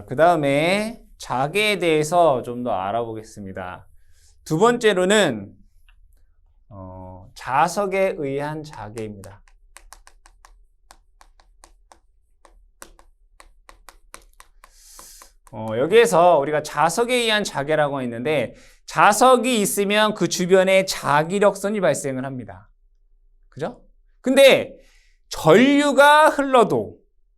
그 다음에 자계에 대해서 좀 더 알아보겠습니다. 두 번째로는 자석에 의한 자계입니다. 여기에서 우리가 자석에 의한 자계라고 했는데 자석이 있으면 그 주변에 자기력선이 발생을 합니다. 그죠? 근데 전류가 흘러도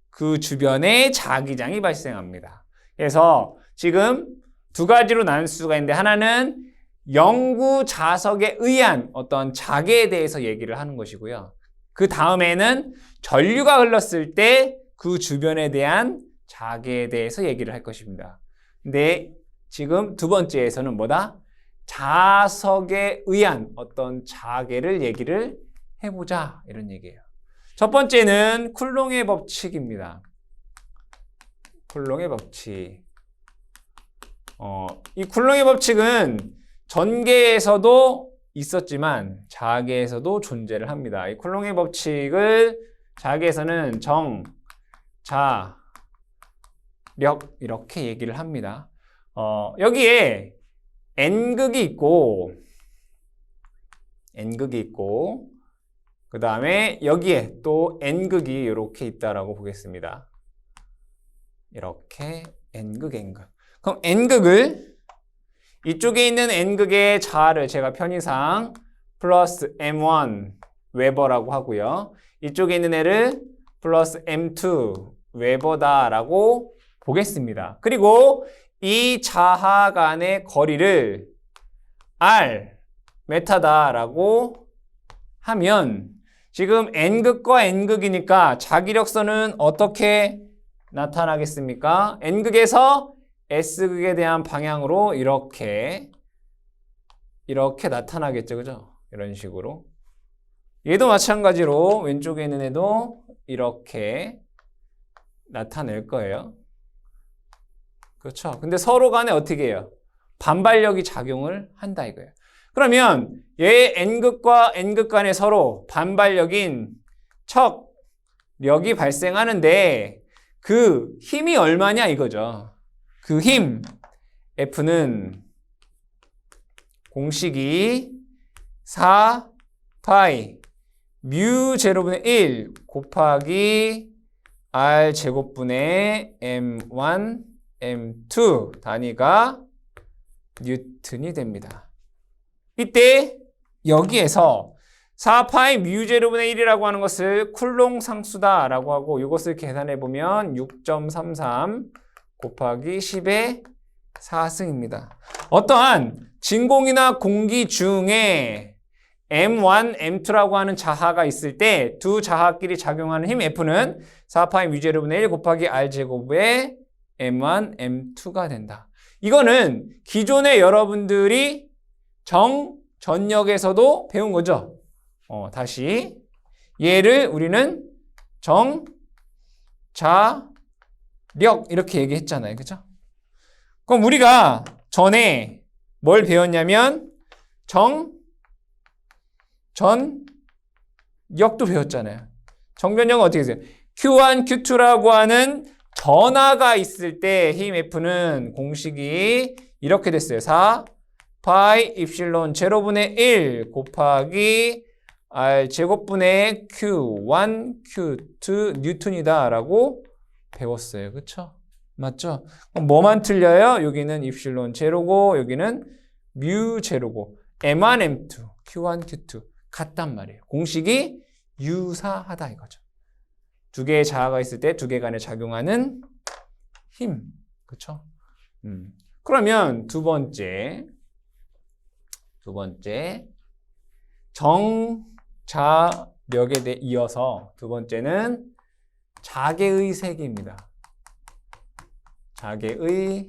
그 주변에 자기장이 발생합니다. 그래서 지금 두 가지로 나눌 수가 있는데 하나는 영구 자석에 의한 어떤 자계에 대해서 얘기를 하는 것이고요. 그 다음에는 전류가 흘렀을 때 그 주변에 대한 자계에 대해서 얘기를 할 것입니다. 근데 지금 두 번째에서는 뭐다? 자석에 의한 어떤 자계를 얘기를 해보자 이런 얘기예요. 첫 번째는 쿨롱의 법칙입니다. 쿨롱의 법칙. 이 쿨롱의 법칙은 전계에서도 있었지만 자계에서도 존재를 합니다. 이 쿨롱의 법칙을 자계에서는 정, 자, 력 이렇게 얘기를 합니다. 여기에 N극이 있고 그 다음에 여기에 또 N극이 이렇게 있다라고 보겠습니다. 이렇게 N극, N극. 그럼 N극을 이쪽에 있는 N극의 자를 제가 편의상 플러스 M1 웨버라고 하고요. 이쪽에 있는 애를 플러스 M2 웨버다라고 보겠습니다. 그리고 이 자하 간의 거리를 R 메타다라고 하면 지금 N극과 N극이니까 자기력선은 어떻게 나타나겠습니까? N극에서 S극에 대한 방향으로 이렇게 나타나겠죠. 그죠? 이런 식으로. 얘도 마찬가지로 왼쪽에 있는 애도 이렇게 나타낼 거예요. 그렇죠? 근데 서로 간에 어떻게 해요? 반발력이 작용을 한다 이거예요. 그러면 얘 N극과 N극 간에 서로 반발력인 척력이 발생하는데 그 힘이 얼마냐 이거죠. 그 힘 F는 공식이 4파이 뮤 제로분의 1 곱하기 R 제곱분의 M1 M2 단위가 뉴턴이 됩니다. 이때 여기에서 4파이 뮤 제로분의 1이라고 하는 것을 쿨롱 상수다라고 하고 이것을 계산해 보면 6.33 곱하기 10의 4승입니다. 어떠한 진공이나 공기 중에 M1, M2라고 하는 자하가 있을 때 두 자하끼리 작용하는 힘 F는 4파이 뮤 제로분의 1 곱하기 R 제곱의 M1, M2가 된다. 이거는 기존에 여러분들이 전역에서도 배운 거죠. 다시 얘를 우리는 자력 이렇게 얘기했잖아요. 그죠? 그럼 우리가 전에 뭘 배웠냐면 전역도 배웠잖아요. 정변역은 어떻게 되세요? Q1, Q2라고 하는 전하가 있을 때 힘 F는 공식이 이렇게 됐어요. 4 파이 입실론 제로분의 1 곱하기 R 제곱분의 Q1, Q2 뉴턴이다 라고 배웠어요. 그쵸? 맞죠? 그럼 뭐만 틀려요? 여기는 입실론 제로고 여기는 뮤 제로고 M1, M2, Q1, Q2 같단 말이에요. 공식이 유사하다 이거죠. 두 개의 자아가 있을 때 두 개 간에 작용하는 힘. 그쵸? 그러면 두 번째 정자력에 대해 이어서 두 번째는 자계의 세기입니다. 자계의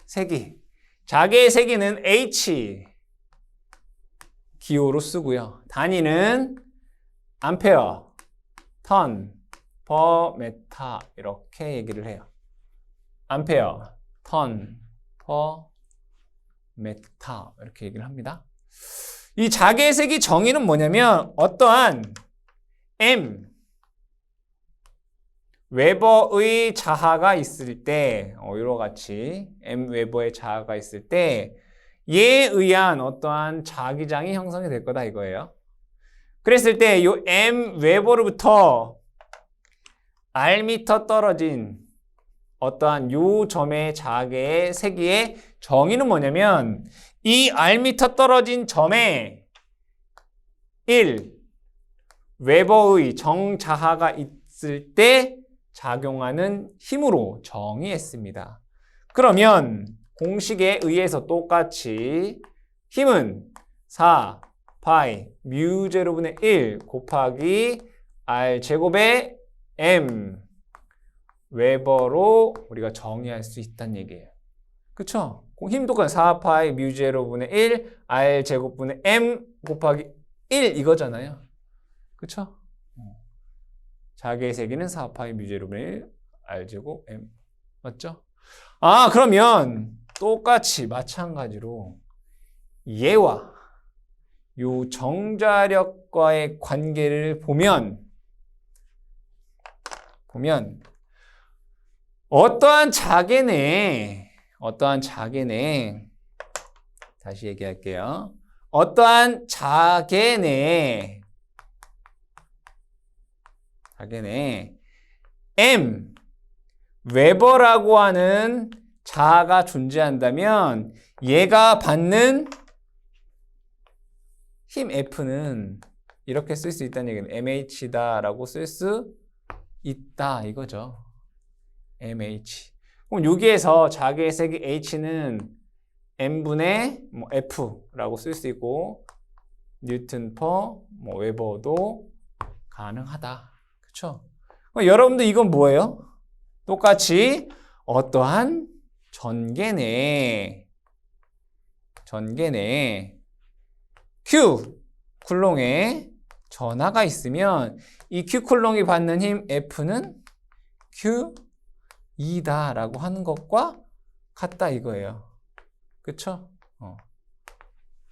세기. 자계의 세기는 H 기호로 쓰고요. 단위는 암페어, 턴, 퍼 메타 이렇게 얘기를 해요. 암페어, 턴, 퍼 메타 이렇게 얘기를 합니다. 이 자계의 세기 정의는 뭐냐면 어떠한 M 웨버의 자하가 있을 때, 이와 같이 m 웨버의 자하가 있을 때 얘에 의한 어떠한 자기장이 형성이 될 거다 이거예요. 그랬을 때 이 m 웨버로부터 r미터 떨어진 어떠한 요 점의 자계의 세기의 정의는 뭐냐면 이 r미터 떨어진 점에 1 웨버의 정자하가 있을 때 작용하는 힘으로 정의했습니다. 그러면 공식에 의해서 똑같이 힘은 4 파이 뮤 제로분의 1 곱하기 r 제곱의 m 웨버로 우리가 정의할 수 있다는 얘기예요. 그쵸? 힘 똑같은 4파이 뮤 제로분의 1 r 제곱분의 m 곱하기 1 이거잖아요. 그쵸? 자기의 세기는 4파이 뮤 제로분의 1 r 제곱 m 맞죠? 그러면 똑같이 마찬가지로 얘와 요 정자력과의 관계를 보면 어떠한 자계 내에 다시 얘기할게요. 어떠한 자계 내에 m 웨버라고 하는 자아가 존재한다면 얘가 받는 힘 F는 이렇게 쓸 수 있다는 얘기는 MH다라고 쓸 수 있다 이거죠. MH. 그럼 여기에서 자기의 세기 H는 M분의 F라고 쓸 수 있고 뉴턴 퍼 웨버도 가능하다. 그렇죠? 여러분들 이건 뭐예요? 똑같이 어떠한 전개 내에 Q 쿨롱에 전하가 있으면 이 Q 쿨롱이 받는 힘 F는 Q2다 라고 하는 것과 같다 이거예요. 그쵸?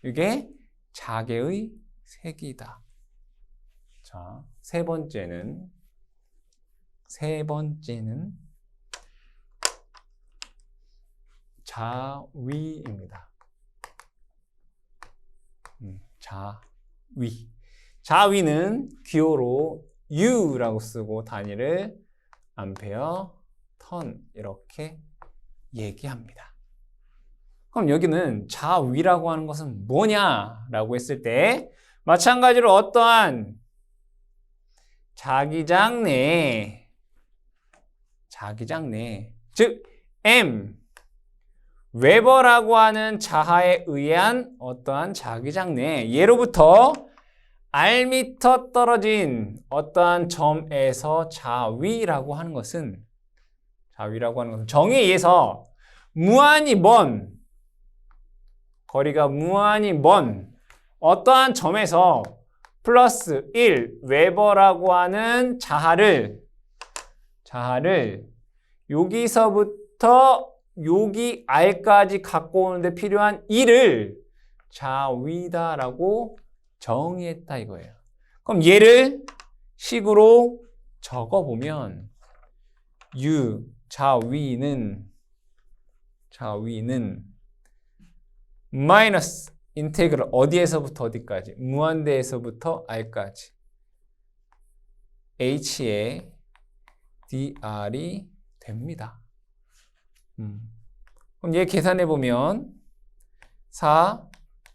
이게 자계의 세기다. 자, 세 번째는 자위입니다. 자위는 기호로 U라고 쓰고 단위를 암페어, 턴 이렇게 얘기합니다. 그럼 여기는 자위라고 하는 것은 뭐냐라고 했을 때 마찬가지로 어떠한 자기장 내에 즉 M 웨버라고 하는 자하에 의한 어떠한 자기장 내에 예로부터 r미터 떨어진 어떠한 점에서 자위라고 하는 것은 정의에 의해서 거리가 무한히 먼 어떠한 점에서 플러스 1 웨버라고 하는 자하를 여기서부터 여기 r까지 갖고 오는데 필요한 1을 자위다라고 정의했다 이거예요. 그럼 얘를 식으로 적어보면 U 자위는 마이너스 인테그럴 어디에서부터 어디까지? 무한대에서부터 r까지 h의 dr이 됩니다. 그럼 얘 계산해보면 4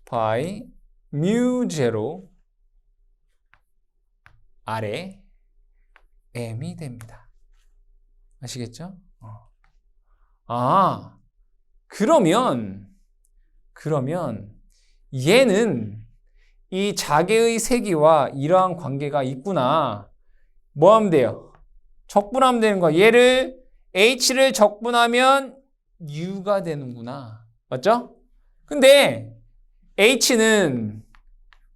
파이 뮤 제로 아래 m이 됩니다. 아시겠죠? 그러면 얘는 이 자계의 세기와 이러한 관계가 있구나. 뭐 하면 돼요? 적분하면 되는 거야. 얘를 h를 적분하면 u가 되는구나. 맞죠? 근데 h는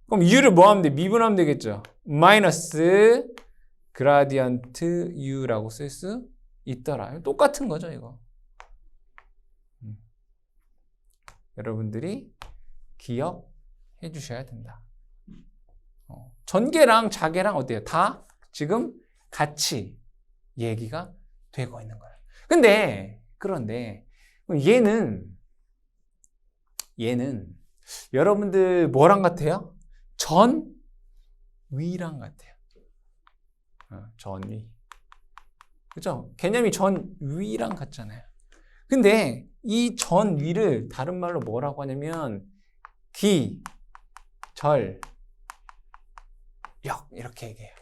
그럼 u를 뭐 하면 돼? 미분하면 되겠죠. 마이너스 그라디언트 u라고 쓸 수 있더라. 똑같은 거죠, 이거. 여러분들이 기억해 주셔야 된다. 전계랑 자계랑 어때요? 다 지금 같이 얘기가 되고 있는 거예요. 그런데 얘는 여러분들 뭐랑 같아요? 전위랑 같아요. 전위. 그죠? 개념이 전위랑 같잖아요. 근데 이 전위를 다른 말로 뭐라고 하냐면 기, 절, 역 이렇게 얘기해요.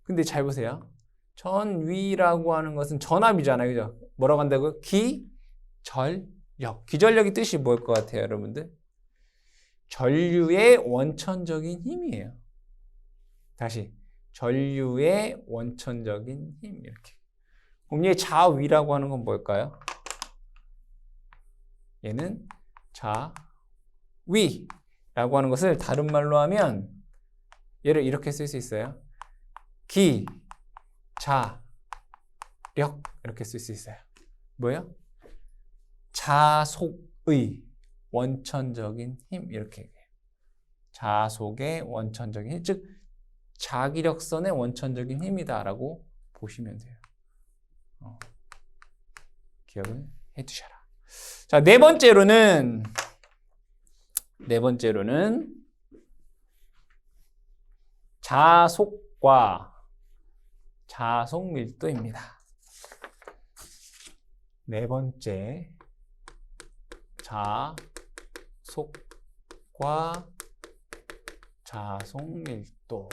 근데 잘 보세요. 전위라고 하는 것은 전압이잖아요. 그죠? 뭐라고 한다고요? 기, 절, 역. 기전력이 뜻이 뭘 것 같아요, 여러분들? 전류의 원천적인 힘이에요. 다시. 전류의 원천적인 힘. 이렇게. 그럼 얘 자위라고 하는 건 뭘까요? 얘는 자위라고 하는 것을 다른 말로 하면 얘를 이렇게 쓸 수 있어요. 기, 자, 력 이렇게 쓸 수 있어요. 뭐예요? 자속의 원천적인 힘 이렇게 얘기해요. 자속의 원천적인 힘, 즉 자기력선의 원천적인 힘이다라고 보시면 돼요. 기억을 해두셔라. 자, 네 번째로는 자속과 자속 밀도입니다. 네 번째, 자속과 자속 밀도.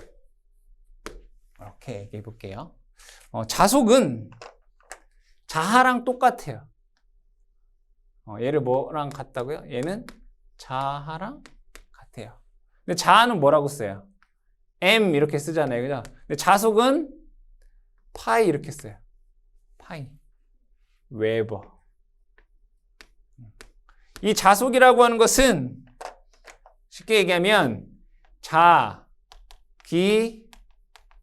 이렇게 얘기해 볼게요. 자속은 자하랑 똑같아요. 얘를 뭐랑 같다고요? 얘는 자하랑 같아요. 근데 자하는 뭐라고 써요? m 이렇게 쓰잖아요. 그죠? 근데 자속은 파이 이렇게 써요. 파이. 웨버. 이 자속이라고 하는 것은 쉽게 얘기하면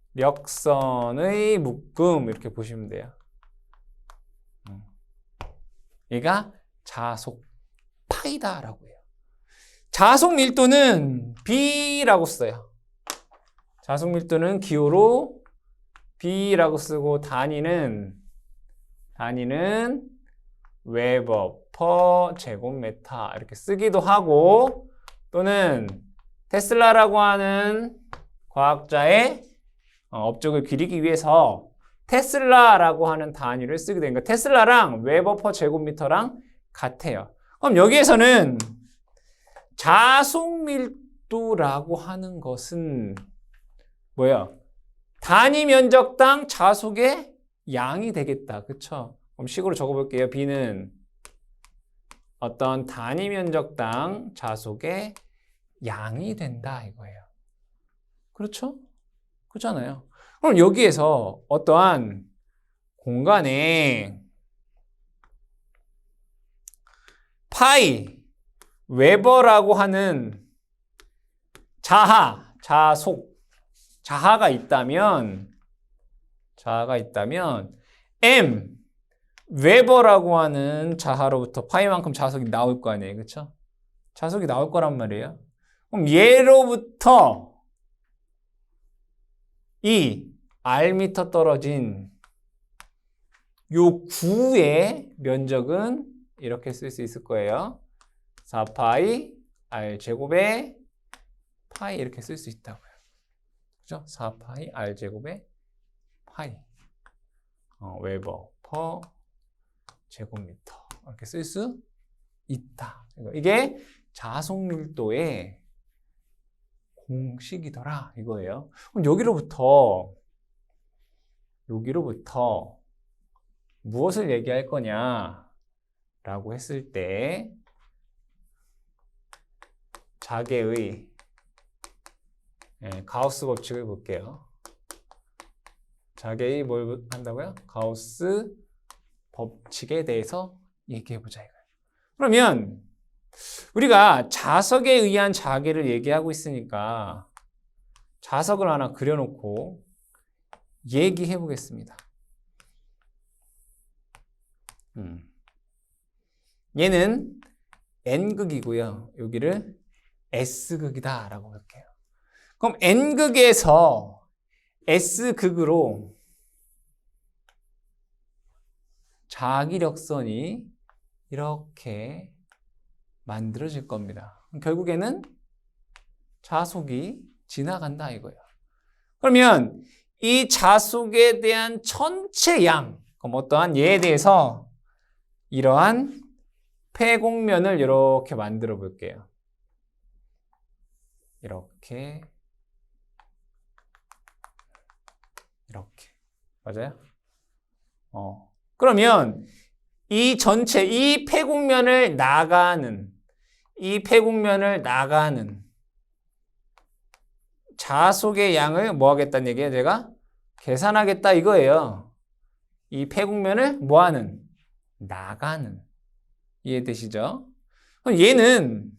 자기력선의 묶음 이렇게 보시면 돼요. 얘가 자속 파이다라고 해요. 자속 밀도는 B라고 써요. 자속 밀도는 기호로 B라고 쓰고 단위는 웨버 퍼 제곱미터 이렇게 쓰기도 하고 또는 테슬라라고 하는 과학자의 업적을 기리기 위해서 테슬라라고 하는 단위를 쓰게 되니까 테슬라랑 웨버 퍼 제곱미터랑 같아요. 그럼 여기에서는 자속 밀도라고 하는 것은 뭐예요? 단위 면적당 자속의 양이 되겠다. 그쵸? 그럼 식으로 적어볼게요. B는 어떤 단위 면적당 자속의 양이 된다 이거예요. 그렇죠? 그렇잖아요. 그럼 여기에서 어떠한 공간에 파이, 웨버라고 하는 자하가 있다면 m, 웨버라고 하는 자하로부터 파이만큼 자속이 나올 거 아니에요. 그렇죠? 자속이 나올 거란 말이에요. 그럼 얘로부터 이 r미터 떨어진 요 구의 면적은 이렇게 쓸 수 있을 거예요. 4파이 r 제곱에 파이 이렇게 쓸 수 있다고요. 그죠? 4파이 r 제곱에 파이 웨버 퍼 제곱미터 이렇게 쓸 수 있다. 이게 자속 밀도의 공식이더라 이거예요. 그럼 여기로부터 무엇을 얘기할 거냐라고 했을 때 자개의 가우스 법칙을 볼게요. 자개의 뭘 한다고요? 가우스 법칙에 대해서 얘기해보자 이거예요. 그러면 우리가 자석에 의한 자개를 얘기하고 있으니까 자석을 하나 그려놓고 얘기해 보겠습니다. 얘는 N극이고요. 여기를 S극이다 라고 볼게요. 그럼 N극에서 S극으로 자기력선이 이렇게 만들어질 겁니다. 결국에는 자속이 지나간다 이거예요. 그러면 이 자속에 대한 전체 양, 그럼 어떠한 얘에 대해서 이러한 폐곡면을 이렇게 만들어 볼게요. 이렇게 맞아요? 그러면 이 전체 이 폐곡면을 나가는 자속의 양을 뭐 하겠다는 얘기예요? 제가 계산하겠다 이거예요. 이 폐곡면을 뭐 하는? 나가는. 이해되시죠? 그럼 얘는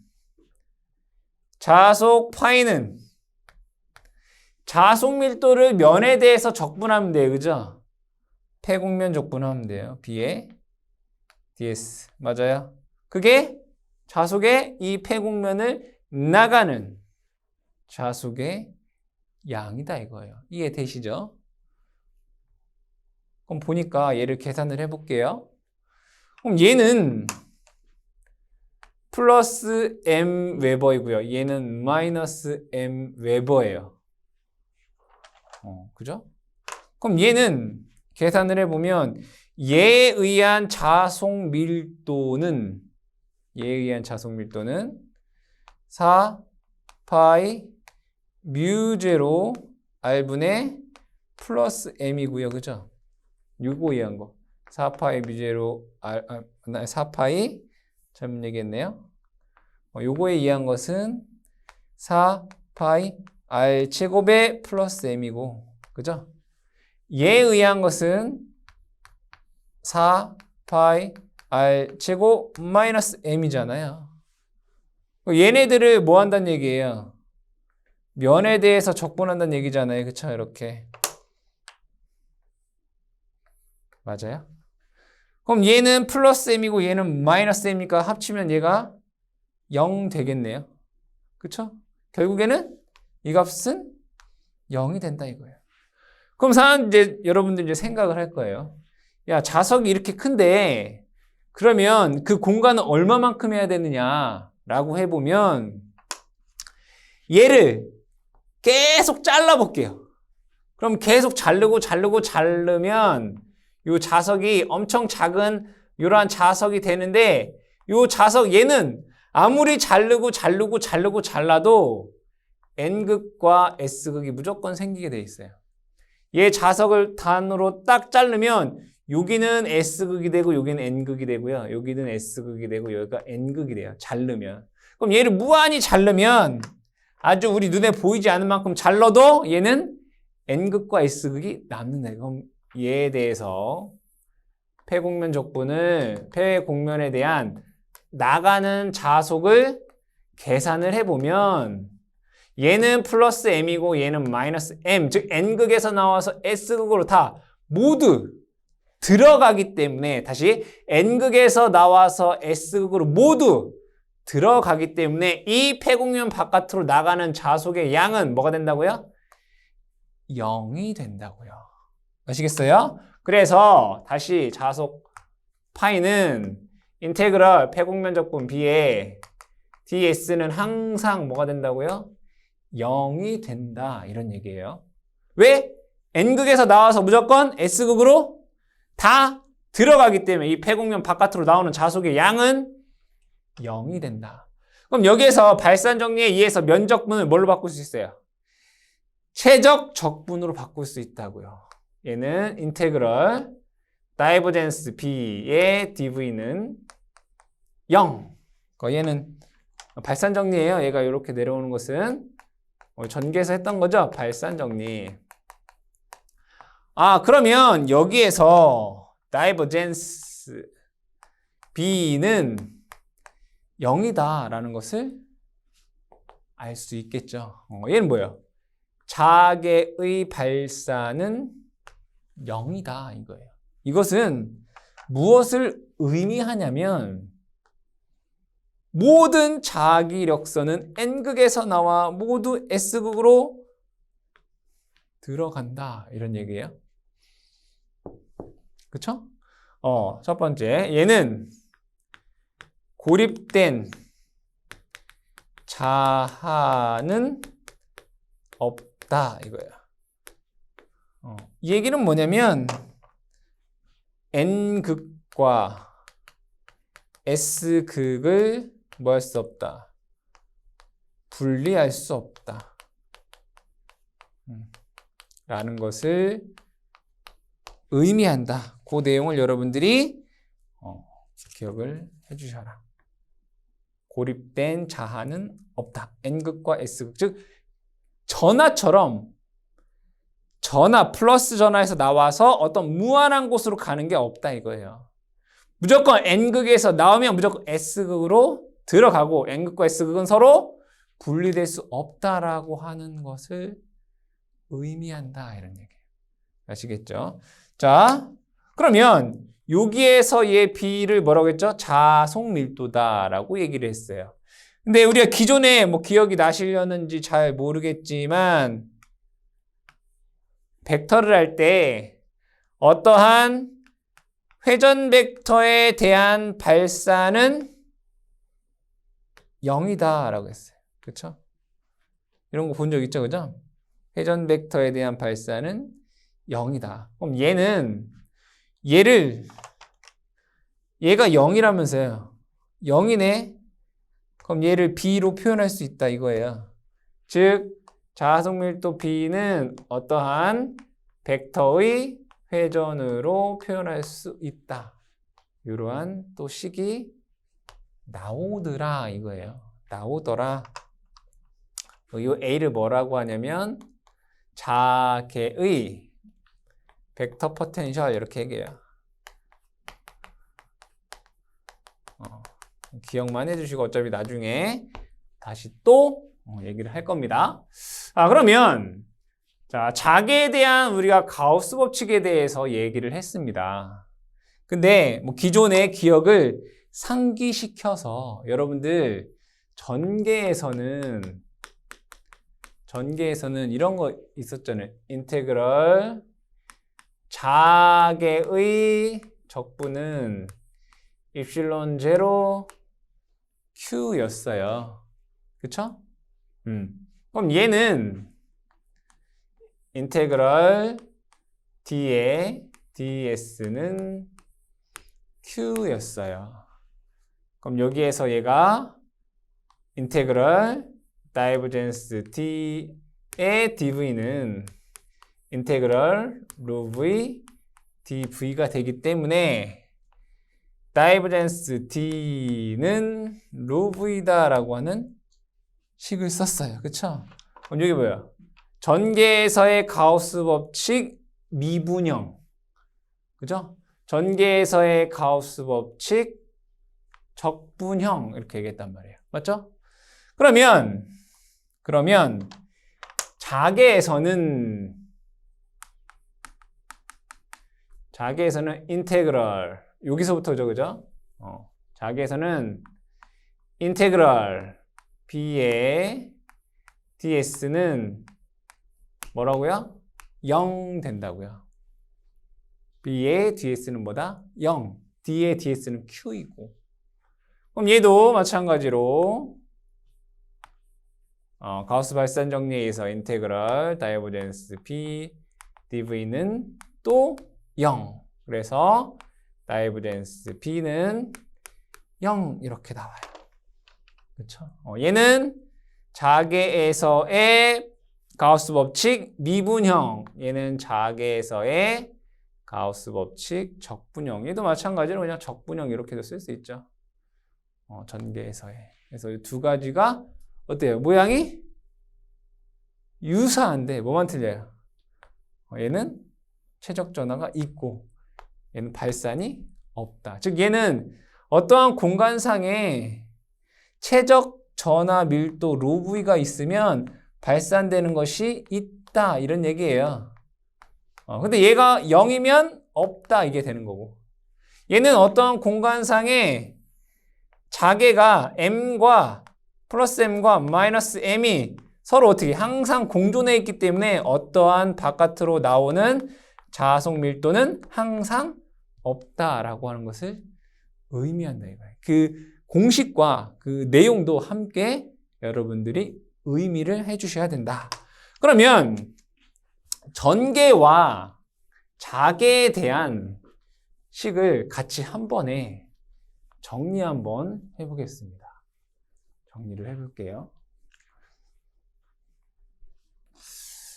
자속 파이는 자속 밀도를 면에 대해서 적분하면 돼요. 그죠? 폐곡면 적분하면 돼요. B에 ds. 맞아요? 그게 자속의 이 폐곡면을 나가는 자속의 양이다 이거예요. 이해되시죠? 그럼 보니까 얘를 계산을 해볼게요. 그럼 얘는 플러스 m 웨버이고요. 얘는 마이너스 m 웨버예요. 그죠? 그럼 얘는 계산을 해보면 얘에 의한 자속 밀도는 4 파이 뮤 제로 r분의 플러스 m이고요. 그죠? 요거 이해한 거. 4 파이 뮤 제로 r 4 파이 잘못 얘기했네요. 요거에 의한 것은 4 파이 r 제곱의 플러스 m이고, 그죠? 얘에 의한 것은 4 파이 r 제곱 마이너스 m이잖아요. 얘네들을 뭐 한다는 얘기예요? 면에 대해서 적분한다는 얘기잖아요. 그쵸? 이렇게. 맞아요? 그럼 얘는 플러스 m이고 얘는 마이너스 m이니까 합치면 얘가 0 되겠네요. 그쵸? 결국에는 이 값은 0이 된다 이거예요. 그럼 이제 여러분들 이제 생각을 할 거예요. 야, 자석이 이렇게 큰데 그러면 그 공간은 얼마만큼 해야 되느냐라고 해보면 얘를 계속 잘라볼게요. 그럼 계속 자르면 이 자석이 엄청 작은 이러한 자석이 되는데 이 자석 얘는 아무리 잘라도 N극과 S극이 무조건 생기게 돼 있어요. 얘 자석을 단으로 딱 자르면 여기는 S극이 되고 여기는 N극이 되고요. 여기는 S극이 되고 여기가 N극이 돼요. 자르면. 그럼 얘를 무한히 자르면 아주 우리 눈에 보이지 않는 만큼 잘라도 얘는 N극과 S극이 남는다. 그럼 얘에 대해서 폐곡면 적분을 폐곡면에 대한 나가는 자속을 계산을 해보면 얘는 플러스 m이고 얘는 마이너스 m, 즉 n극에서 나와서 s극으로 다 모두 들어가기 때문에 다시 n극에서 나와서 s극으로 모두 들어가기 때문에 이 폐곡면 바깥으로 나가는 자속의 양은 뭐가 된다고요? 0이 된다고요. 아시겠어요? 그래서 다시 자속 파이는 인테그럴 폐곡면 적분 b에 ds는 항상 뭐가 된다고요? 0이 된다 이런 얘기예요. 왜? n극에서 나와서 무조건 s극으로 다 들어가기 때문에 이 폐곡면 바깥으로 나오는 자속의 양은 0이 된다. 그럼 여기에서 발산 정리에 의해서 면적분을 뭘로 바꿀 수 있어요? 최적 적분으로 바꿀 수 있다고요. 얘는 인테그럴 다이버젠스 B의 dv는 0. 얘는 발산 정리예요. 얘가 이렇게 내려오는 것은 전개에서 했던 거죠. 발산 정리. 그러면 여기에서 다이버젠스 B는 0이다 라는 것을 알 수 있겠죠. 얘는 뭐예요? 자객의 발산은 0이다 이거예요. 이것은 무엇을 의미하냐면 모든 자기력선은 N극에서 나와 모두 S극으로 들어간다 이런 얘기예요. 그쵸? 첫 번째. 얘는 고립된 자하는 없다 이거야. 이 얘기는 뭐냐면 n극과 s극을 뭐 할 수 없다. 분리할 수 없다. 라는 것을 의미한다. 그 내용을 여러분들이 기억을 해주셔라. 고립된 자하는 없다. n극과 s극. 즉 전하처럼 전하 플러스 전하에서 나와서 어떤 무한한 곳으로 가는 게 없다 이거예요. 무조건 n극에서 나오면 무조건 s극으로 들어가고 n극과 s극은 서로 분리될 수 없다라고 하는 것을 의미한다 이런 얘기예요. 아시겠죠? 자, 그러면 여기에서 얘 B를 뭐라고 했죠? 자속 밀도다라고 얘기를 했어요. 근데 우리가 기존에 뭐 기억이 나시려는지 잘 모르겠지만 벡터를 할 때 어떠한 회전 벡터에 대한 발사는 0이다라고 했어요. 그렇죠? 이런 거 본 적 있죠? 그죠? 회전 벡터에 대한 발사는 0이다. 그럼 얘가 0이라면서요. 0이네. 그럼 얘를 B로 표현할 수 있다 이거예요. 즉 자속 밀도 B는 어떠한 벡터의 회전으로 표현할 수 있다. 이러한 또 식이 나오더라 이거예요. 나오더라. 이 A를 뭐라고 하냐면 자개의 벡터 포텐셜 이렇게 얘기해요. 기억만 해주시고 어차피 나중에 다시 또 얘기를 할 겁니다. 그러면 자, 자개에 대한 우리가 가우스 법칙에 대해서 얘기를 했습니다. 근데 뭐 기존의 기억을 상기시켜서 여러분들 전개에서는 이런 거 있었잖아요. 인테그럴 자개의 적분은 입실론 제로 Q였어요. 그쵸? 그럼 얘는 인테그럴 D의 ds는 Q였어요. 그럼 여기에서 얘가 인테그럴 다이버젠스 D의 dv는 인테그럴 ρv dv가 되기 때문에 다이버젠스 D는 ρv다라고 하는 식을 썼어요. 그쵸? 그럼 여기 뭐야? 전개에서의 가우스 법칙 미분형. 그죠? 전개에서의 가우스 법칙 적분형 이렇게 얘기했단 말이에요. 맞죠? 그러면 자개에서는 인테그럴 여기서부터죠, 그죠? 자개에서는 인테그럴 B의 ds는 뭐라고요? 0 된다고요. B의 ds는 뭐다? 0. D의 ds는 Q이고. 그럼 얘도 마찬가지로 가우스 발산 정리에 의해서 인테그럴 다이버젠스 B dv는 또 0. 그래서 다이버젠스 B는 0 이렇게 나와요. 그렇죠? 얘는 자개에서의 가우스 법칙 미분형, 얘는 자개에서의 가우스 법칙 적분형. 얘도 마찬가지로 그냥 적분형 이렇게도 쓸 수 있죠. 전개에서의. 그래서 이 두 가지가 어때요? 모양이 유사한데 뭐만 틀려요? 얘는 최적 전하가 있고 얘는 발산이 없다. 즉 얘는 어떠한 공간상에 최적 전하 밀도 ρv가 있으면 발산되는 것이 있다 이런 얘기예요. 근데 얘가 0이면 없다 이게 되는 거고, 얘는 어떠한 공간상에 자개가 m과 플러스 m과 마이너스 m이 서로 어떻게 항상 공존해 있기 때문에 어떠한 바깥으로 나오는 자속 밀도는 항상 없다라고 하는 것을 의미한다 이거예요. 그 공식과 그 내용도 함께 여러분들이 의미를 해주셔야 된다. 그러면 전개와 자개에 대한 식을 같이 한 번에 정리 한번 해보겠습니다. 정리를 해볼게요.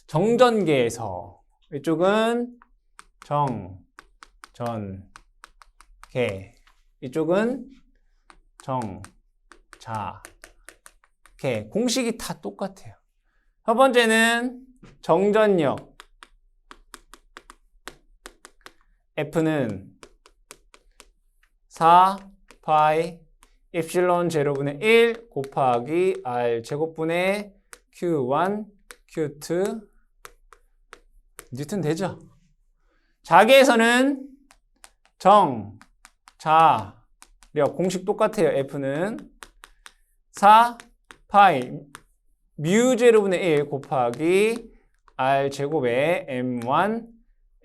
정전개에서 이쪽은 정, 전, 개, 이쪽은 정, 자, 개. 공식이 다 똑같아요. 첫 번째는 정전력. F는 4 파이 입실론 제로분의 1 곱하기 R 제곱분의 Q1, Q2 뉴턴 되죠? 자개에서는 정, 자, 력 공식 똑같아요. F는 4 파이 뮤 제로분의 1 곱하기 R 제곱의 M1,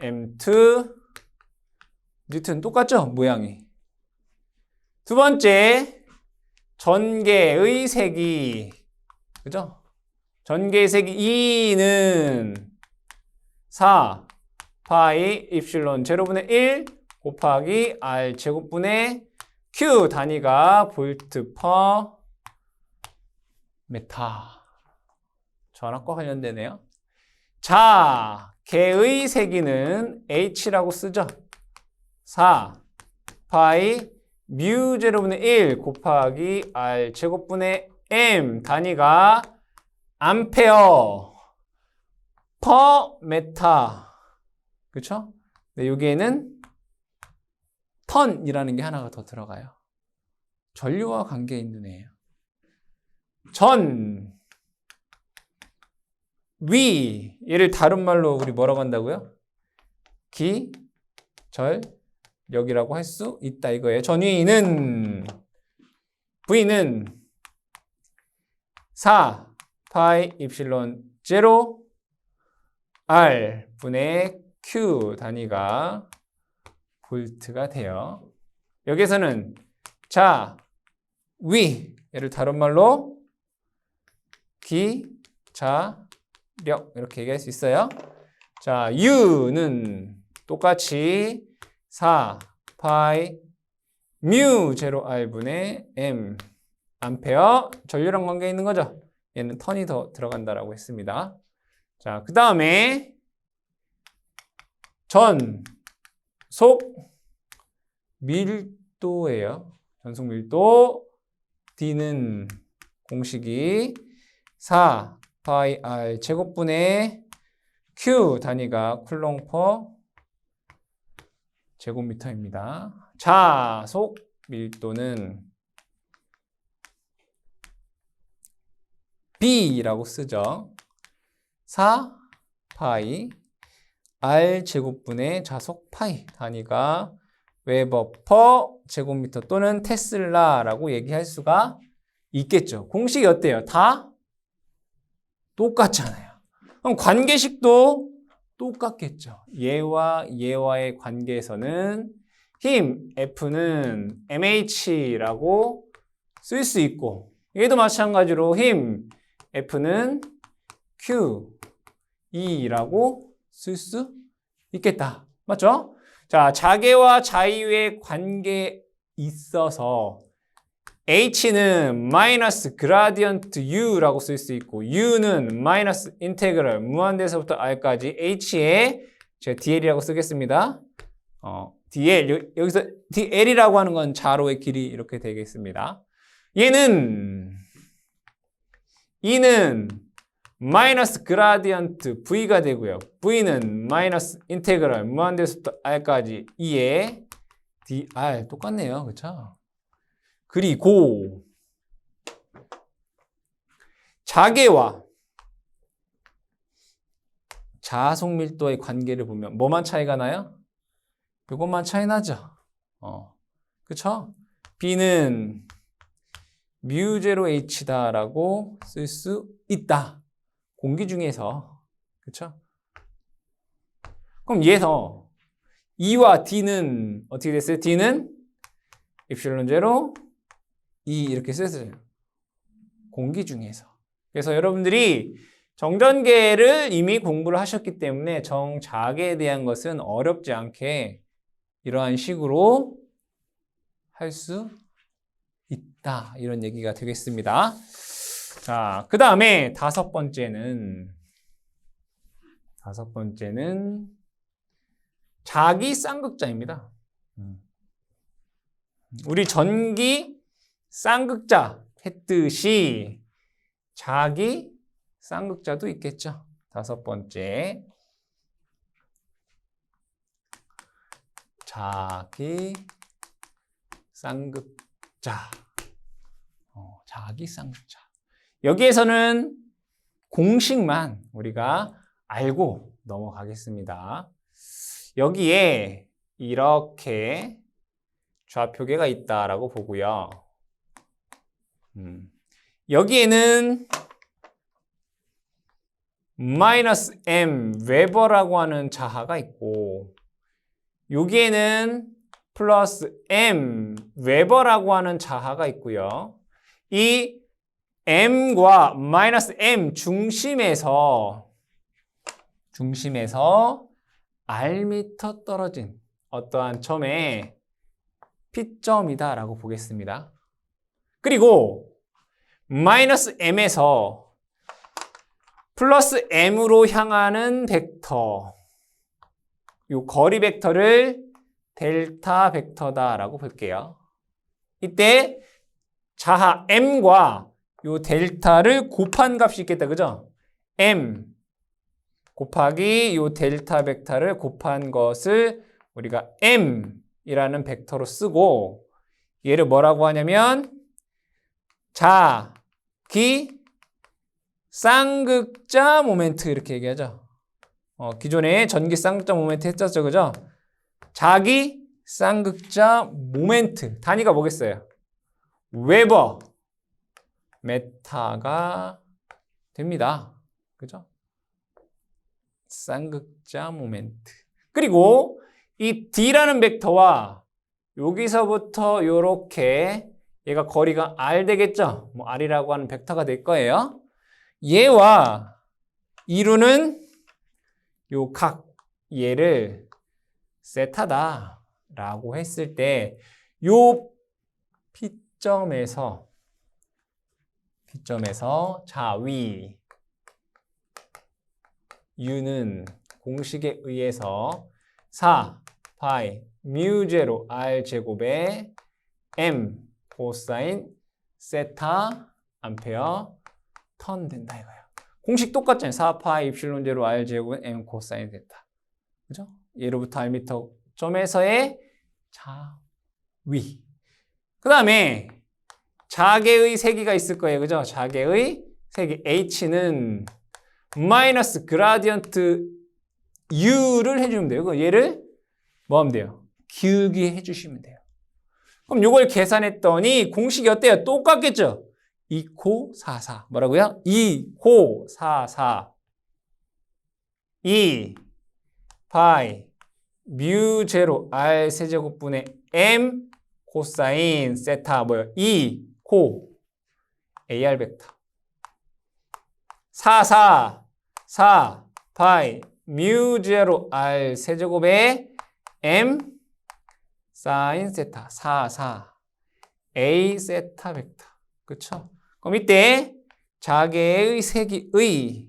M2 뉴턴 똑같죠? 모양이. 두 번째, 전개의 세기. 그죠? 전개의 세기 E는 4 파이 입실론 제로분의 1 곱하기 R 제곱분의 Q 단위가 볼트 퍼 메타. 전압과 관련되네요. 자, 개의 세기는 H라고 쓰죠. 4 파이 뮤 제로분의 1 곱하기 R 제곱분의 M 단위가 암페어 퍼 메타. 그쵸? 네, 여기에는 턴이라는 게 하나가 더 들어가요. 전류와 관계 있는 애예요. 전, 위, 얘를 다른 말로 우리 뭐라고 한다고요? 기, 절, 력이라고 할 수 있다 이거예요. 전위는 V는 4 파이 입실론 제로 R 분의 Q 단위가 볼트가 돼요. 여기서는 자, 위, 얘를 다른 말로 기, 자, 력 이렇게 얘기할 수 있어요. 자, U는 똑같이 4 파이 뮤 제로 R 분의 M 암페어 전류랑 관계 있는 거죠. 얘는 턴이 더 들어간다라고 했습니다. 자, 그 다음에 전속 밀도예요. 전속 밀도 D는 공식이 4 파이 R 제곱분의 Q 단위가 쿨롱 퍼 제곱미터입니다. 자속 밀도는 B라고 쓰죠. 4 파이 R 제곱분의 자속 파이 단위가 웨버 퍼 제곱미터 또는 테슬라라고 얘기할 수가 있겠죠. 공식이 어때요? 다 똑같잖아요. 그럼 관계식도 똑같겠죠. 얘와 얘와의 관계에서는 힘 F는 MH라고 쓸 수 있고 얘도 마찬가지로 힘 F는 QE라고 쓸 수 있겠다. 맞죠? 자, 자개와 자유의 관계에 있어서 H는 마이너스 그라디언트 U라고 쓸 수 있고 U는 마이너스 인테그럴 무한대에서부터 R까지 H에 제가 DL이라고 쓰겠습니다. DL 여기서 DL이라고 하는 건 자로의 길이 이렇게 되겠습니다. 얘는 E는 마이너스 그라디언트 V가 되고요. V는 마이너스 인테그럴 무한대에서부터 R까지 2에 DR 똑같네요. 그렇죠? 그리고 자개와 자속 밀도의 관계를 보면 뭐만 차이가 나요? 이것만 차이 나죠. 그쵸? B는 뮤제로 H다라고 쓸 수 있다. 공기 중에서. 그쵸? 그럼 얘에서 E와 D는 어떻게 됐어요? D는 입실론 제로 E 이렇게 쓰였어요. 공기 중에서. 그래서 여러분들이 정전계를 이미 공부를 하셨기 때문에 정자계에 대한 것은 어렵지 않게 이러한 식으로 할 수 있다. 이런 얘기가 되겠습니다. 자, 그 다음에 다섯 번째는 자기 쌍극자입니다. 우리 전기 쌍극자 했듯이 자기 쌍극자도 있겠죠. 다섯 번째. 자기 쌍극자. 자기 쌍극자. 여기에서는 공식만 우리가 알고 넘어가겠습니다. 여기에 이렇게 좌표계가 있다라고 보고요. 여기에는 마이너스 m 웨버라고 하는 자하가 있고 여기에는 플러스 m 웨버라고 하는 자하가 있고요. 이 m과 마이너스 m 중심에서 r미터 떨어진 어떠한 점에 P점이다 라고 보겠습니다. 그리고 마이너스 m에서 플러스 m으로 향하는 벡터, 이 거리 벡터를 델타 벡터다 라고 볼게요. 이때 자하 m과 이 델타를 곱한 값이 있겠다, 그죠? m 곱하기 이 델타 벡터를 곱한 것을 우리가 m이라는 벡터로 쓰고 얘를 뭐라고 하냐면 자기 쌍극자 모멘트 이렇게 얘기하죠. 기존에 전기 쌍극자 모멘트 했었죠, 그죠? 자기 쌍극자 모멘트 단위가 뭐겠어요? 웨버 메타가 됩니다. 그죠? 쌍극자 모멘트. 그리고 이 D라는 벡터와 여기서부터 요렇게 얘가 거리가 R 되겠죠? 뭐 R이라고 하는 벡터가 될 거예요. 얘와 이루는 요 각 얘를 세타다 라고 했을 때 요 P점에서 자위 U는 공식에 의해서 4 파이 뮤 제로 R 제곱에 M 코사인 세타 암페어 턴 된다 이거예요. 공식 똑같잖아요. 4 파이 입실론 제로 R 제곱은 M 코사인 세타. 그죠? 예로부터 R미터 점에서의 자위. 그 다음에 자계의 세기가 있을 거예요. 그죠? 자계의 세기 H는 마이너스 그라디언트 U를 해주면 돼요. 얘를 뭐 하면 돼요? 기울기 해주시면 돼요. 그럼 이걸 계산했더니 공식이 어때요? 똑같겠죠? 2코 44. 뭐라고요? 2코 44. 2 파이 뮤 제로 R 세제곱분의 M 코사인 세타 뭐예요? 2코 AR 벡터 4 파이 뮤 제로 R 세제곱에 M 사인 세타 4 A 세타 벡터. 그쵸? 그럼 이때 자계의 세기의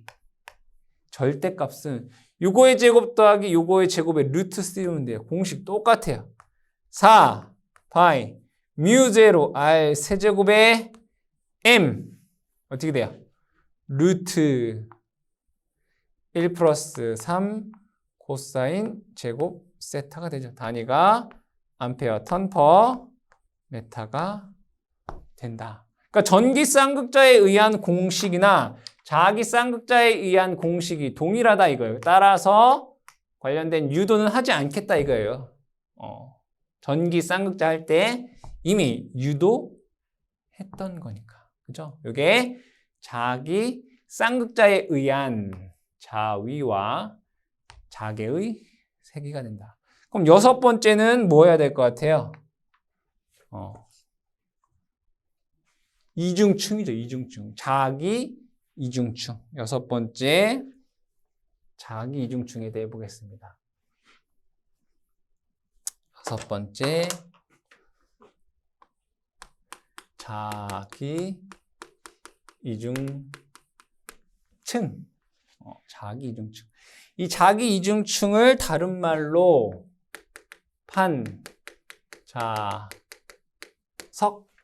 절대값은 요거의 제곱 더하기 요거의 제곱에 루트 쓰면 돼요. 공식 똑같아요. 4 파이 뮤 제로 R 세제곱에 M 어떻게 돼요? 루트 1 플러스 3 코사인 제곱 세타가 되죠. 단위가 암페어 턴 퍼 메타가 된다. 그러니까 전기 쌍극자에 의한 공식이나 자기 쌍극자에 의한 공식이 동일하다 이거예요. 따라서 관련된 유도는 하지 않겠다 이거예요. 전기 쌍극자 할 때 이미 유도했던 거니까. 그죠? 이게 자기 쌍극자에 의한 자위와 자계의 세기가 된다. 그럼 여섯 번째는 뭐 해야 될 것 같아요? 이중층이죠, 이중층. 자기 이중층. 여섯 번째, 자기 이중층에 대해 보겠습니다. 여섯 번째, 자기 이중층. 자기 이중층. 이 자기 이중층을 다른 말로 판자석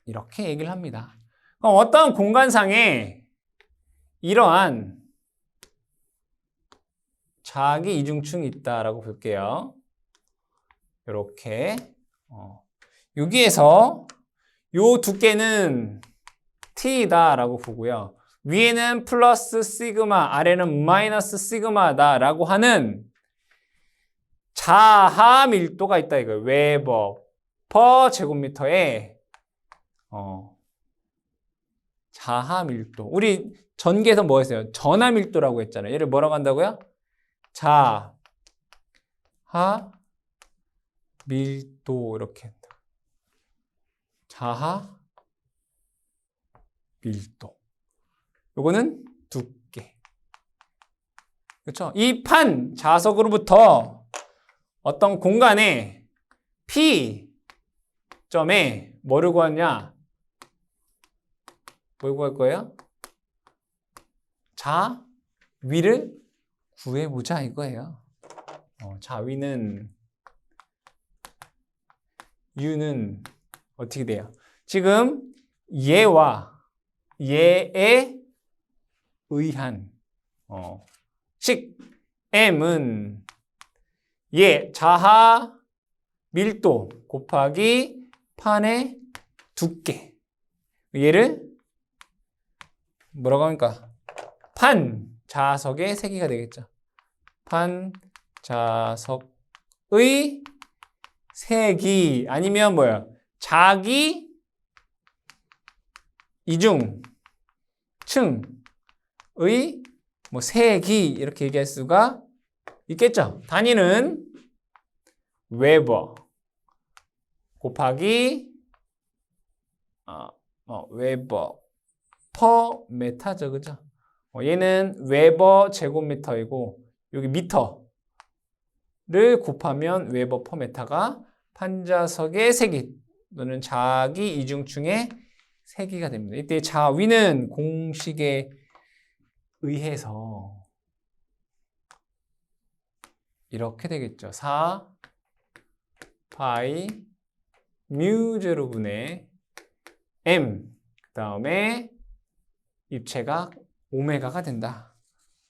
이렇게 얘기를 합니다. 그럼 어떤 공간상에 이러한 자기 이중층이 있다라고 볼게요. 이렇게 여기에서 요 두께는 t다라고 보고요. 위에는 플러스 시그마, 아래는 마이너스 시그마다라고 하는 자하 밀도가 있다 이거예요. 웨버 퍼 제곱미터에 자하 밀도. 우리 전기에서 뭐 했어요? 전하 밀도라고 했잖아요. 얘를 뭐라고 한다고요? 자하 밀도 이렇게 한다. 자하 밀도. 요거는 두께. 그렇죠? 이 판 자석으로부터 어떤 공간에 P 점에 뭐를 구하냐? 뭘 구할 거예요? 자위를 구해보자 이거예요. 자위는 U는 어떻게 돼요? 지금 얘와 얘에 의한 식 M은 얘 자하 밀도 곱하기 판의 두께. 얘를 뭐라고 합니까? 판 자석의 세기가 되겠죠. 판 자석의 세기 아니면 뭐야? 자기 이중 층의 뭐 세기 이렇게 얘기할 수가 있겠죠. 단위는 웨버 곱하기 웨버 퍼 메타죠, 그죠? 얘는 웨버 제곱미터이고 여기 미터를 곱하면 웨버 퍼 메타가 판자석의 세기 또는 자기 이중층의 세기가 됩니다. 이때 자위는 공식에 의해서 이렇게 되겠죠. 4 파이 뮤 제로분의 m 그 다음에 입체각 오메가가 된다.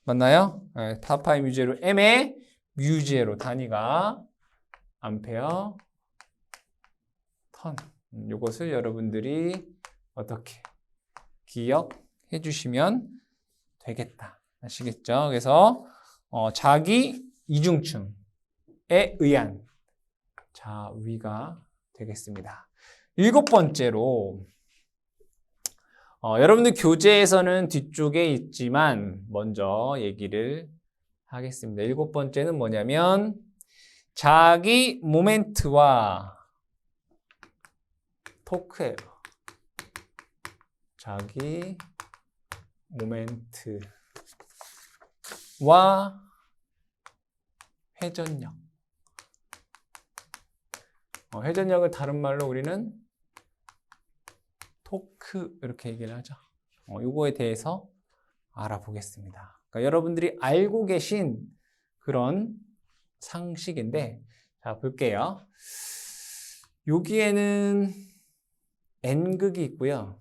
맞나요? 4 파이 뮤 제로 m의 뮤 제로 단위가 암페어 턴. 이것을 여러분들이 어떻게 기억해 주시면 되겠다. 아시겠죠? 그래서 자기 이중층에 의한 자위가 되겠습니다. 일곱 번째로 여러분들 교재에서는 뒤쪽에 있지만 먼저 얘기를 하겠습니다. 일곱 번째는 뭐냐면 자기 모멘트와 토크예요. 자기 모멘트와 회전력. 회전력을 다른 말로 우리는 토크 이렇게 얘기를 하죠. 이거에 대해서 알아보겠습니다. 그러니까 여러분들이 알고 계신 그런 상식인데, 자 볼게요. 여기에는 N극이 있고요.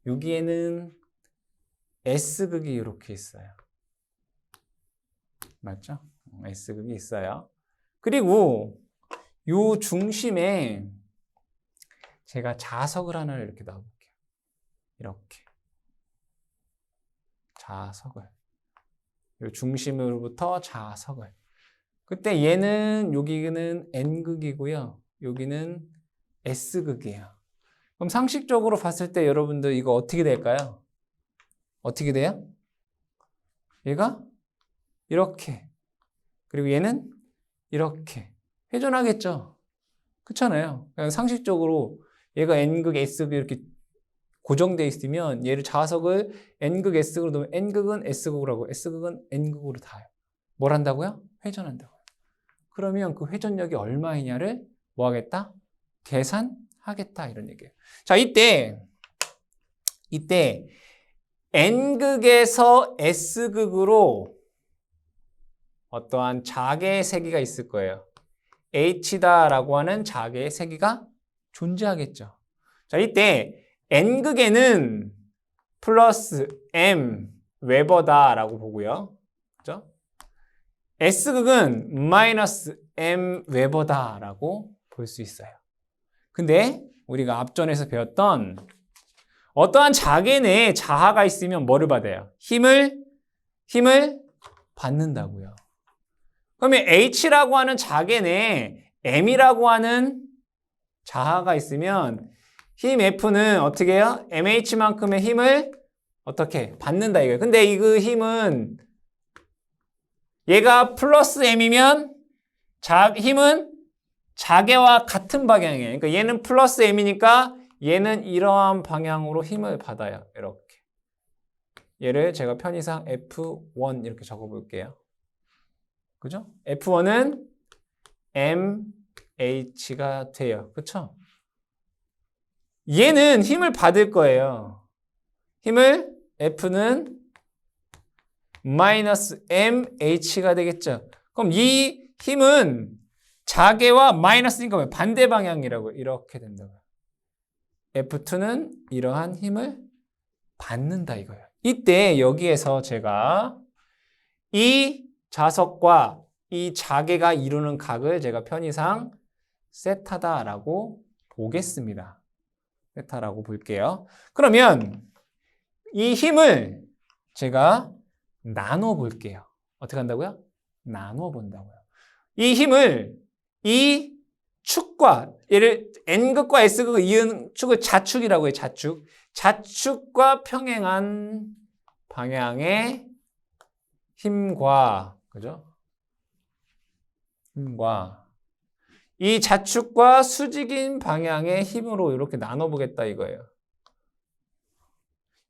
여기에는 S극이 이렇게 있어요. 맞죠? S극이 있어요. 그리고 요 중심에 제가 자석을 하나 이렇게 놔볼게요. 이렇게 자석을 요 중심으로부터 자석을. 그때 얘는 여기는 N극이고요. 여기는 S극이에요. 그럼 상식적으로 봤을 때 여러분들 이거 어떻게 될까요? 어떻게 돼요? 얘가 이렇게. 그리고 얘는 이렇게 회전하겠죠. 그렇잖아요. 그냥 상식적으로 얘가 n극 s극 이렇게 고정되어 있으면 얘를 자석을 n극 s극으로 놓으면 n극은 s극으로 하고 s극은 n극으로 닿아요. 뭘 한다고요? 회전한다고요. 그러면 그 회전력이 얼마이냐를 뭐 하겠다? 계산하겠다 이런 얘기예요. 자, 이때 n극에서 s극으로 어떠한 자개의 세기가 있을 거예요. h다라고 하는 자개의 세기가 존재하겠죠. 자, 이때 n극에는 플러스 m 웨버다라고 보고요. 그죠? s극은 마이너스 m 웨버다라고 볼 수 있어요. 근데 우리가 앞전에서 배웠던 어떠한 자개 내에 자하가 있으면 뭐를 받아요? 힘을 받는다고요. 그러면 h라고 하는 자개 내에 m이라고 하는 자하가 있으면 힘 F는 어떻게 해요? MH만큼의 힘을 어떻게 받는다 이거예요. 근데 이 그 힘은 얘가 플러스 M이면 힘은 자개와 같은 방향이에요. 그러니까 얘는 플러스 M이니까 얘는 이러한 방향으로 힘을 받아요. 이렇게. 얘를 제가 편의상 F1 이렇게 적어볼게요. 그죠? F1은 MH가 돼요. 그쵸? 얘는 힘을 받을 거예요. 힘을 F는 마이너스 MH가 되겠죠. 그럼 이 힘은 자개와 마이너스니까 반대 방향이라고 이렇게 된다고요. F2는 이러한 힘을 받는다 이거예요. 이때 여기에서 제가 이 자석과 이 자개가 이루는 각을 제가 편의상 세타다라고 보겠습니다. 세타라고 볼게요. 그러면 이 힘을 제가 나눠 볼게요. 어떻게 한다고요? 나눠 본다고요. 이 힘을 이 축과 얘를 n극과 s극을 이은 축을 자축이라고 해요. 자축. 자축과 평행한 방향의 힘과 그죠? 힘과 이 자축과 수직인 방향의 힘으로 이렇게 나눠 보겠다 이거예요.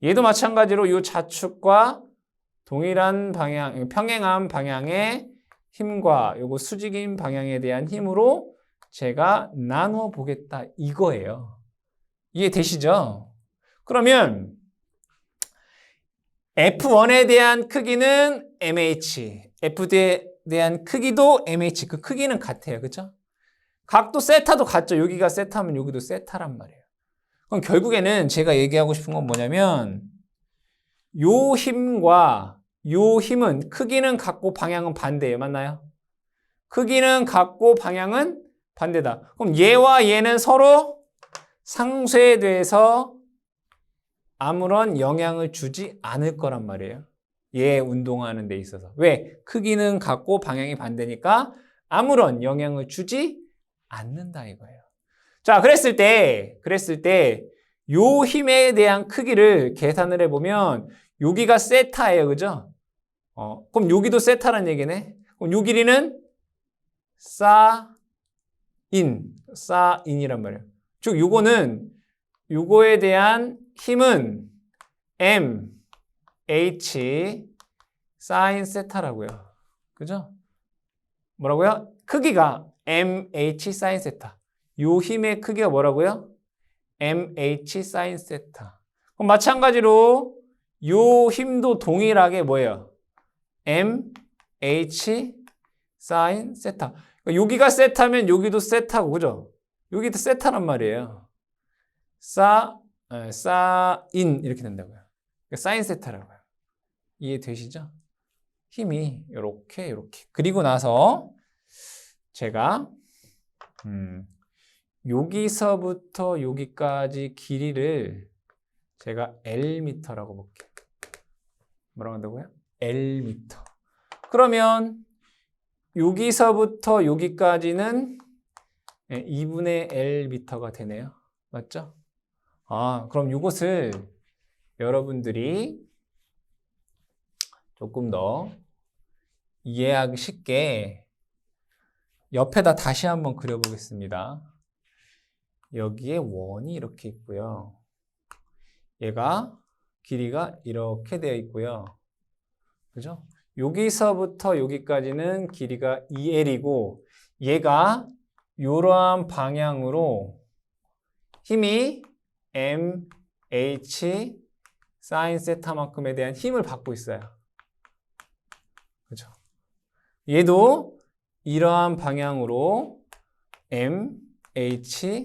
얘도 마찬가지로 이 자축과 동일한 방향, 평행한 방향의 힘과 요거 수직인 방향에 대한 힘으로 제가 나누어 보겠다 이거예요. 이해되시죠? 그러면 F1에 대한 크기는 MH, F에 대한 크기도 MH, 그 크기는 같아요. 그렇죠? 각도 세타도 같죠. 여기가 세타면 여기도 세타란 말이에요. 그럼 결국에는 제가 얘기하고 싶은 건 뭐냐면 요 힘과 요 힘은 크기는 같고 방향은 반대예요. 맞나요? 크기는 같고 방향은 반대다. 그럼 얘와 얘는 서로 상쇄돼서 아무런 영향을 주지 않을 거란 말이에요. 얘 운동하는 데 있어서. 왜? 크기는 같고 방향이 반대니까 아무런 영향을 주지 않는다 이거예요. 자, 그랬을 때 요 힘에 대한 크기를 계산을 해보면 여기가 세타예요. 그죠? 그럼 여기도 세타란 얘기네. 그럼 요 길이는 사인이란 말이에요. 즉 요거는 요거에 대한 힘은 m, h, 사인 세타라고요. 그죠? 뭐라고요? 크기가 m, h, 사인 세타. 요 힘의 크기가 뭐라고요? m, h, 사인 세타. 그럼 마찬가지로 요 힘도 동일하게 뭐예요? m, h, 사인 세타. 그러니까 여기가 세타면 여기도 세타고, 그죠? 여기도 세타란 말이에요. 사인 이렇게 된다고요. 그러니까 사인 세타라고요. 이해되시죠? 힘이 이렇게. 그리고 나서 제가 여기서부터 여기까지 길이를 제가 L미터라고 볼게요. 뭐라고 한다고요? L미터. 그러면 여기서부터 여기까지는 2분의 L미터가 되네요. 맞죠? 그럼 이것을 여러분들이 조금 더 이해하기 쉽게 옆에다 다시 한번 그려보겠습니다. 여기에 원이 이렇게 있고요. 얘가 길이가 이렇게 되어 있고요. 그죠? 여기서부터 여기까지는 길이가 2L이고 얘가 이러한 방향으로 힘이 MH 사인 세타만큼에 대한 힘을 받고 있어요. 그죠? 얘도 이러한 방향으로 MH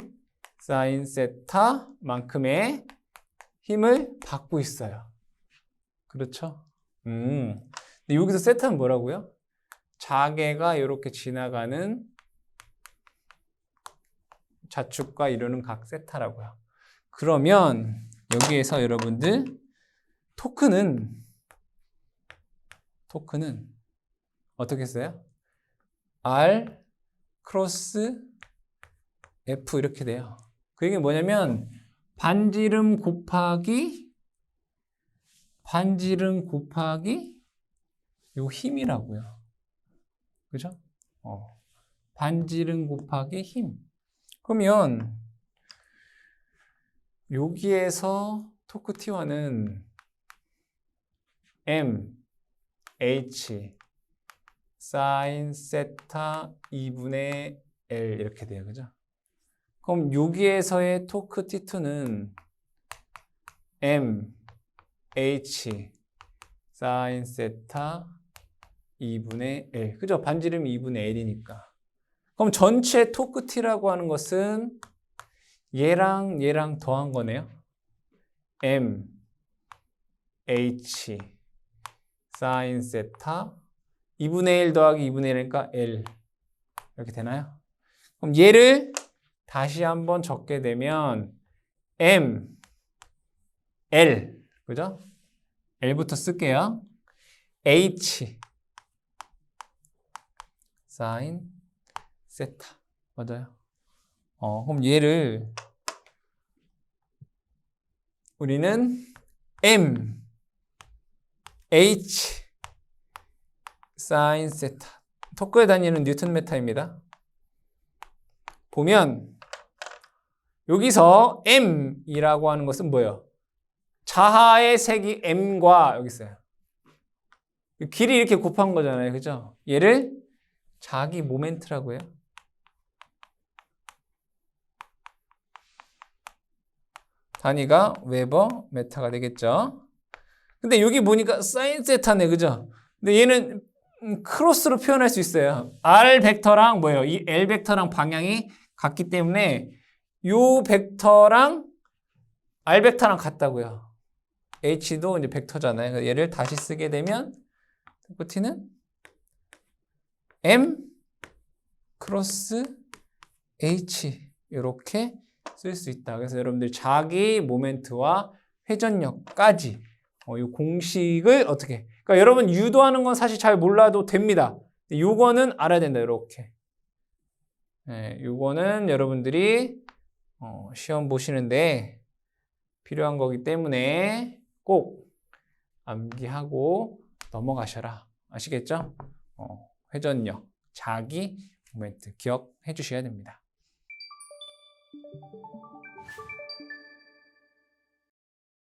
사인 세타만큼의 힘을 받고 있어요. 그렇죠? 근데 여기서 세타는 뭐라고요? 자개가 이렇게 지나가는 좌축과 이루는 각 세타라고요. 그러면 여기에서 여러분들 토크는 어떻게 써요? R 크로스 F 이렇게 돼요. 그 얘기는 뭐냐면 반지름 곱하기 요 힘이라고요. 그죠? 반지름 곱하기 힘. 그러면 여기에서 토크 T1은 M, H, 사인 세타 2분의 L 이렇게 돼요. 그죠? 그럼 여기에서의 토크 T2는 M, H, 사인 세타 2분의 L. 그죠? 반지름이 2분의 L이니까. 그럼 전체 토크 T라고 하는 것은 얘랑 더한 거네요. M, H, 사인 세타 2분의 1 더하기 2분의 1이니까 L. 이렇게 되나요? 그럼 얘를 다시 한번 적게 되면 M, L. 그죠? L부터 쓸게요. H, 사인 세타. 맞아요. 그럼 얘를 우리는 M, H, 사인 세타. 토크의 단위는 뉴턴 미터입니다. 보면 여기서 M이라고 하는 것은 뭐예요? 자하의 색이 M과 여기 있어요. 길이 이렇게 곱한 거잖아요. 그죠? 얘를 자기 모멘트라고 해요. 단위가 웨버 메타가 되겠죠. 근데 여기 보니까 사인 세타네. 그죠? 근데 얘는 크로스로 표현할 수 있어요. R 벡터랑 뭐예요? 이 L 벡터랑 방향이 같기 때문에 요 벡터랑 R 벡터랑 같다고요. H도 이제 벡터잖아요. 얘를 다시 쓰게 되면 T는 M 크로스 H 이렇게 쓸 수 있다. 그래서 여러분들 자기 모멘트와 회전력까지 이 공식을 어떻게? 그러니까 여러분 유도하는 건 사실 잘 몰라도 됩니다. 요거는 알아야 된다. 이렇게. 네, 요거는 여러분들이 시험 보시는데 필요한 거기 때문에 꼭 암기하고 넘어가셔라. 아시겠죠? 회전력, 자기 모멘트 기억해 주셔야 됩니다.